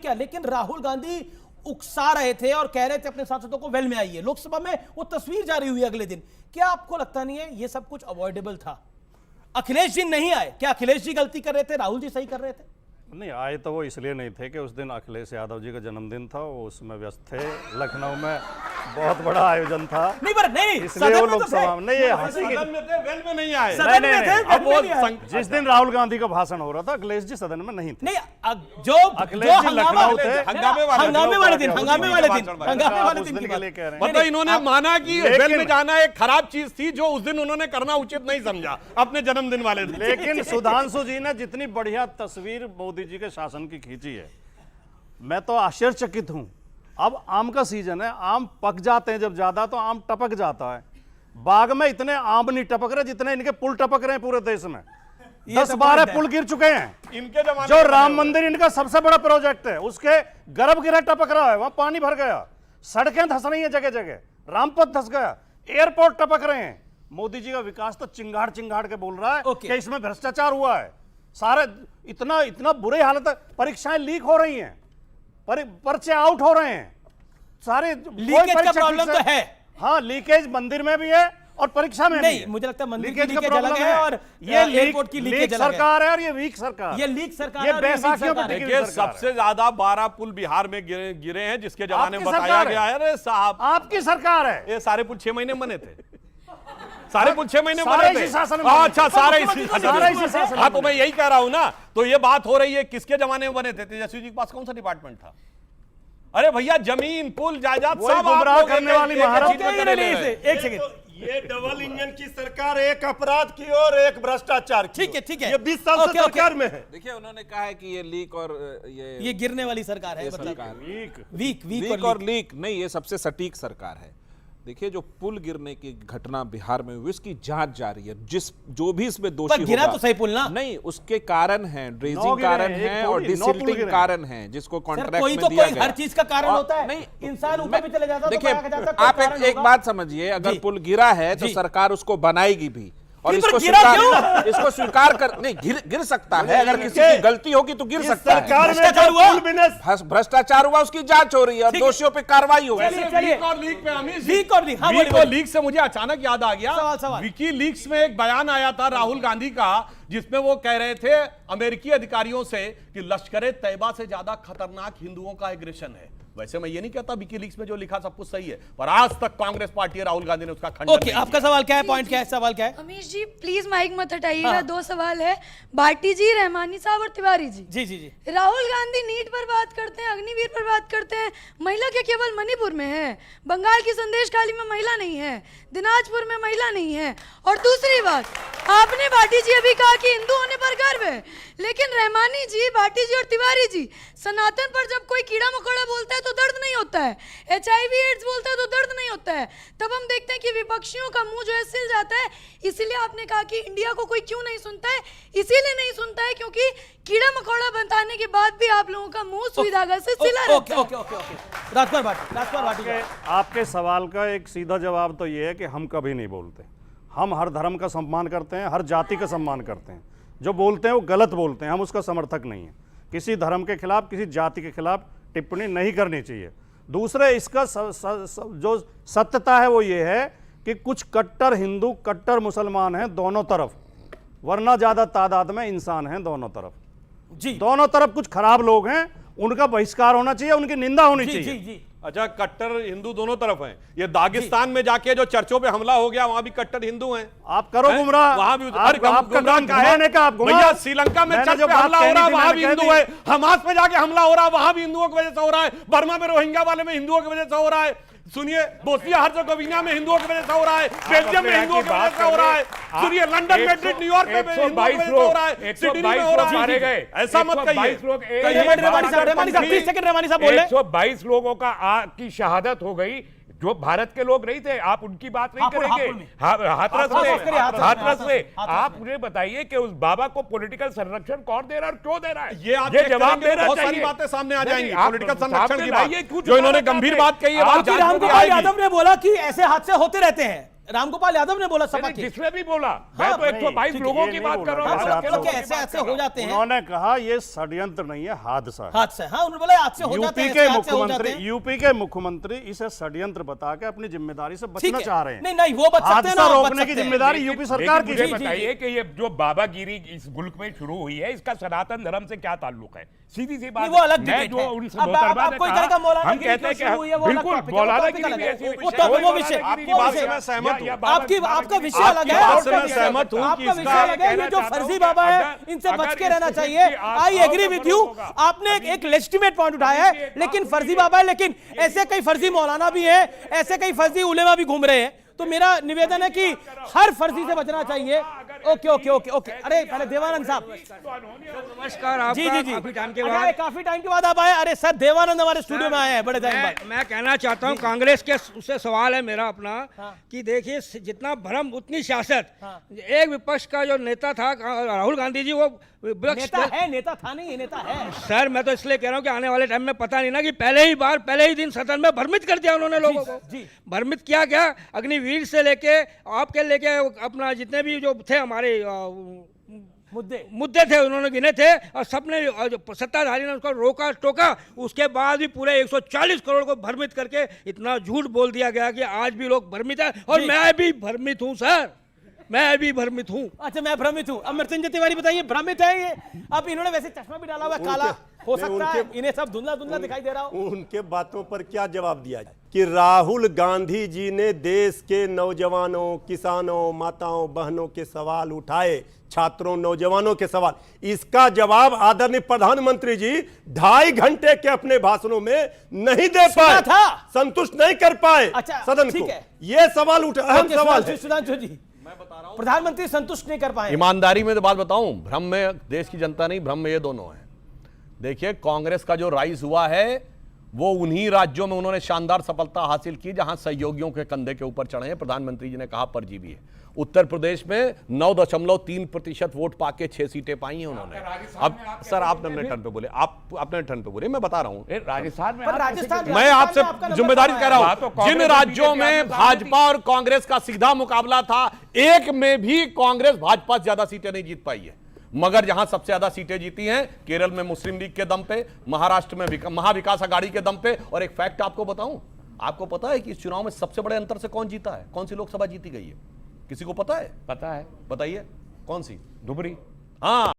क्या, लेकिन राहुल गांधी उकसा रहे थे और कह रहे थे अपने सांसदों को वेल में आइए। लोकसभा में वो तस्वीर जारी हुई अगले दिन। क्या आपको लगता नहीं है ये सब कुछ अवॉइडेबल था? अखिलेश जी नहीं आए, क्या अखिलेश जी गलती कर रहे थे, राहुल जी सही कर रहे थे? नहीं आए तो वो इसलिए नहीं थे कि उस दिन अखिलेश यादव जी का जन्मदिन था, वो उसमें व्यस्त थे। लखनऊ में बहुत बड़ा आयोजन था, नहीं पर नहीं, इसलिए वो लोकसभा में नहीं, हंसी की सदन में थे, वेल में नहीं आए। सदन में थे, अब वो वेल में नहीं आए। जिस दिन राहुल गांधी का भाषण हो रहा था अखिलेश जी सदन में नहीं थे। नहीं, जो अखिलेश जी लखनऊ थे, हंगामे वाले दिन की बात कह रहे हैं। मतलब इन्होंने माना कि वेल में जाना एक खराब चीज थी जो उस दिन उन्होंने करना उचित नहीं समझा अपने जन्मदिन वाले दिन। लेकिन सुधांशु जी ने जितनी बढ़िया तस्वीर मोदी जी के शासन की खींची है, मैं तो आश्चर्यचकित हूं। अब आम का सीजन है, आम पक जाते हैं जब ज्यादा तो आम टपक जाता है। बाग में इतने आम नहीं टपक रहे जितने इनके पुल टपक रहे हैं पूरे देश में। 10-12 पुल गिर चुके हैं। इनके जमाने जो राम मंदिर इनका सबसे बड़ा प्रोजेक्ट है, उसके गर्भगृह टपक रहा है, वहां पानी भर गया, सड़कें धंस रही हैं जगह जगह, रामपथ धंस गया, एयरपोर्ट टपक रहे हैं। मोदी जी का विकास तो चिंगाड़ चिंगाड़ के बोल रहा है कि इसमें भ्रष्टाचार हुआ है। सारे इतना बुरी हालत है, परीक्षाएं लीक हो रही हैं, पर्चे आउट हो रहे हैं, सारे लीकेज का प्रॉब्लम तो है। हाँ, लीकेज मंदिर में भी है और परीक्षा में नहीं, भी है। मुझे लगता है मंदिर की लीकेज का लीकेज प्रॉब्लम अलग है और ये एयरपोर्ट की लीकेज अलग है। सरकार है और ये वीक सरकार, ये लीक सरकार ये है और ये वीक बैसाखियों सरकार पे है। टिकी हुई सरकार है। सबसे ज्यादा 12 पुल बिहार में गिरे हैं जिसके जमाने में आपकी बताया सरकार गया है। अरे साहब, आपकी सरकार है। ये सारे पुल 6 महीने में बने थे, सारे पुल 6 महीने सारे बने इसी थे। शासन में अच्छा, सारे इसी शासन में। हाँ, तो मैं यही कह रहा हूं ना। तो ये बात हो रही है किसके जमाने में बने थे? तेजस्वी जी के पास कौन सा डिपार्टमेंट था? अरे भैया, जमीन पुल जायदाद सब गुमराह करने वाली महाराज। एक सेकंड, ये डबल इंजन की सरकार, एक अपराध की और एक भ्रष्टाचार की। ठीक है। ये 20 साल से सरकार में है। देखिए, उन्होंने कहा है कि ये लीक और ये गिरने वाली सरकार है, मतलब वीक लीक और लीक नहीं, ये सबसे सटीक सरकार है। देखिए, जो पुल गिरने की घटना बिहार में हुई उसकी जांच जारी है। जो भी इसमें दोषी गिरा होगा, तो सही पुल ना? नहीं, उसके कारण है, ड्रेजिंग कारण है और डिसिल्टिंग कारण है, जिसको कॉन्ट्रैक्ट कोई में तो दिया कोई गया। हर चीज का कारण होता है। नहीं, इंसान ऊपर भी चले जाता है तो देखिए, कहा जाता है आप एक बात समझिए, अगर पुल गिरा है तो सरकार उसको बनाई भी और इसको स्वीकार कर नहीं, गिर सकता है। अगर किसी की गलती होगी तो गिर सकता है। भ्रष्टाचार हुआ, उसकी जांच हो रही है और दोषियों पे कार्रवाई होगी। लीक से मुझे अचानक याद आ गया, विकी लीक्स में एक बयान आया था राहुल गांधी का, जिसमें वो कह रहे थे अमेरिकी अधिकारियों से कि लश्कर तैयबा से ज्यादा खतरनाक हिंदुओं का एग्रेशन है। वैसे मैं ये नहीं कहता विकीलीक्स में जो लिखा सब कुछ सही है, पर आज तक कांग्रेस पार्टी राहुल गांधी ने उसका खंडन ओके, आपका सवाल क्या है? पॉइंट क्या है? सवाल क्या है? अमीश जी प्लीज माइक मत हटाइएगा। 2 सवाल है, भाटी जी, रहमानी साहब और तिवारी जी। जी। राहुल गांधी नीट पर बात करते हैं, अग्निवीर पर बात करते हैं, महिला के केवल मणिपुर में है, बंगाल की संदेश खाली में महिला नहीं है, दिनाजपुर में महिला नहीं है। और दूसरी बात, आपने भाटी जी अभी कहा कि हिंदू होने पर गर्व है, लेकिन रहमानी जी, भाटी जी और तिवारी जी, सनातन पर जब कोई कीड़ा मकोड़ा बोलता है तो दर्द नहीं होता है, HIV एड्स बोलता है तो दर्द नहीं होता है। तब हम देखते हैं कि विपक्षियों का मुंह जो है सिल जाता है। इसीलिए आपने कहा कि इंडिया को कोई क्यों नहीं सुनता है, इसीलिए नहीं सुनता है क्योंकि कीड़ा मकोड़ा बताने के बाद भी आप लोगों का मुंह सुई धागा से सिला रहता है। ओके। राजकुमार भाटी, आपके सवाल का एक सीधा जवाब तो ये है कि हम कभी नहीं बोलते। हम हर धर्म का सम्मान करते हैं, हर जाति का सम्मान करते हैं। जो बोलते हैं वो गलत बोलते हैं, हम उसका समर्थक नहीं है। किसी धर्म के खिलाफ, किसी जाति के खिलाफ टिप्पणी नहीं करनी चाहिए। दूसरे, इसका जो सत्यता है वो ये है कि कुछ कट्टर हिंदू, कट्टर मुसलमान हैं दोनों तरफ, वरना ज्यादा तादाद में इंसान हैं दोनों तरफ। जी, दोनों तरफ कुछ खराब लोग हैं, उनका बहिष्कार होना चाहिए, उनकी निंदा होनी चाहिए। जी। अच्छा, कट्टर हिंदू दोनों तरफ हैं। ये दागिस्तान में जाके जो चर्चों पे हमला हो गया, वहां भी कट्टर हिंदू हैं। आप करो गुमराह, वहां भी गुमराह। श्रीलंका में चर्च पे हमला हो रहा है, वहां भी हिंदू है। हमास में जाके हमला हो रहा है, वहां भी हिंदुओं की वजह से हो रहा है। बर्मा में रोहिंग्या वाले में हिंदुओं की वजह से हो रहा है। सुनिए, बोस्निया हर्जेगोविना में हिंदुओं की वजह से हो रहा है, बेल्जियम में हिंदुओं की वजह से हो रहा है। सुनिए, लंदन, मैड्रिड, न्यूयॉर्क में हिंदुओं की वजह से हो रहा है, सिडनी में हो रहा है। ऐसा मत कहिए। 122 लोगों की शहादत हो गई, जो भारत के लोग नहीं थे। आप उनकी बात नहीं करेंगे, हाथरस में। आप मुझे बताइए कि उस बाबा को पॉलिटिकल संरक्षण कौन दे रहा है और क्यों दे रहा है? ये जवाब देना चाहिए। बहुत सारी बातें सामने आ जाएंगी पॉलिटिकल संरक्षण की बात, जो इन्होंने गंभीर बात कही है। रामगोपाल यादव ने बोला कि ऐसे हादसे होते रहते हैं, रामगोपाल यादव ने बोला सभा नहीं, की। जिसने भी बोला, मैं तो 122 ठीक, लोगों ये की नहीं बात बोला कर रहा था। हूँ। जैसे आप मतलब लोग- ऐसे ऐसे हो जाते हैं, उन्होंने कहा ये षड्यंत्र नहीं है, हादसा है। हाथ से, हाँ उन्होंने बोला हाथ से हो जाते यूपी हैं, के ऐसे हाथ से हो जाते मुख्यमंत्री हैं। यूपी के मुख्यमंत्री इसे षड्यंत्र बता के अपनी जिम्मेदारी से ठीक बचना है। चाह रहे हैं। नहीं नहीं वो बच सकते हैं हादसा ना, आप बच रोकने की सकते हैं। जिम्मेदारी यूपी सरकार की लेकिन थी। मुझे बताइए कि ये जो बाबागिरी इस मुल्क में शुरू हुई है, इसका सनातन धर्म से क्या ताल्लुक है? सीधी सी बात नहीं, वो अलग मैं डिबेट जो है। उनसे अब मोहतरमा आप ने कोई कहा, कहेगा मौलाना हम गिरी कहते हैं क्यों शुरू हुई है, वो अलग बिल्कुल टॉपिक है, वो मौलाना टॉपिक गिरी अलग भी है। ऐसी वो तो वो विषय, आपकी वो बात विषय। से मैं सहमत हूं। आपका विषय अलग है, बात से मैं सहमत हूं कि आपका विषय इसका अलग है। ये जो फर्जी बाबा है इनसे बच के रहना चाहिए। आई एग्री विद यू, आपने एक लेजिटिमेट पॉइंट उठाया है, लेकिन फर्जी बाबा है, लेकिन ऐसे कई फर्जी मौलाना भी हैं, ऐसे कई फर्जी उलेमा भी घूम रहे हैं। तो मेरा निवेदन है कि हर फर्जी से बचना चाहिए। Okay okay okay okay. अरे पहले देवानंद साहब, नमस्कार आपका। जी जी जी, काफी टाइम के अरे, बाद काफी टाइम के बाद आप आए। अरे सर देवानंद हमारे स्टूडियो में आए हैं बड़े टाइम बाद। मैं कहना चाहता हूं, कांग्रेस के उससे सवाल है मेरा अपना कि देखिए जितना भ्रम उतनी सियासत। एक विपक्ष का जो नेता था राहुल गांधी जी, वो विपक्ष नेता है, नेता था नहीं, ये नेता है। सर मैं तो इसलिए कह रहा हूं कि आने वाले टाइम में पता नहीं ना कि पहले ही दिन सदन में भ्रमित कर दिया उन्होंने लोगों को। जी। भ्रमित किया क्या, अग्निवीर से लेके आपके लेके अपना जितने भी जो थे हमारे मुद्दे थे उन्होंने गिने थे, और सबने जो सत्ताधारी ने उसको रोका टोका। उसके बाद भी पूरे 140 करोड़ को भ्रमित करके इतना झूठ बोल दिया गया कि आज भी लोग भ्रमित है। और मैं भी भ्रमित हूं सर, मैं भी भ्रमित हूं। अच्छा मैं भ्रमित हूँ। अब मृत्युंजय तिवारी बताइए, भ्रमित है ये? अब इन्होंने वैसे चश्मा भी डाला हुआ है, काला हो सकता है, इन्हें सब धुंधला धुंधला दिखाई दे रहा हो। उनके बातों पर क्या जवाब दिया जाए कि राहुल गांधी जी ने देश के नौजवानों, किसानों, माताओं, बहनों के सवाल उठाए, छात्रों, नौजवानों के सवाल। इसका जवाब आदरणीय प्रधानमंत्री जी 2.5 घंटे के अपने भाषणों में नहीं दे पाए, था। संतुष्ट नहीं कर पाए अच्छा, सदन ठीक को। है। यह सवाल अहम ओके, सवाल है। सुधांशु जी, प्रधानमंत्री संतुष्ट नहीं कर पाए। ईमानदारी में तो बात बताऊं, भ्रम में देश की जनता नहीं, भ्रम में ये दोनों है। देखिए कांग्रेस का जो राइज हुआ है वो उन्हीं राज्यों में उन्होंने शानदार सफलता हासिल की जहां सहयोगियों के कंधे के ऊपर चढ़े हैं। प्रधानमंत्री जी ने कहा परजीवी है। उत्तर प्रदेश में 9.3% वोट पाके 6 सीटें पाई हैं उन्होंने। अब सर आप अपने टर्न पे बोले, आप अपने टर्न पे बोले, मैं बता रहा हूं। राजस्थान में पर राजस्थान मैं आपसे जिम्मेदारी कह रहा तो हूं, कांग्रेस जिन और राज्यों बीजेपी में आपने भाजपा और कांग्रेस का सीधा मुकाबला था, एक में भी कांग्रेस भाजपा से ज्यादा सीटें नहीं जीत पाई है। मगर जहां सबसे ज्यादा सीटें जीती हैं केरल में मुस्लिम लीग के दम पे, महाराष्ट्र में महाविकास अघाड़ी के दम पे। और एक फैक्ट आपको बताऊं, आपको पता है कि इस चुनाव में सबसे बड़े अंतर से कौन जीता है? कौन सी लोकसभा जीती गई है? किसी को पता है? पता है, बताइए कौन सी? धुबरी। हाँ,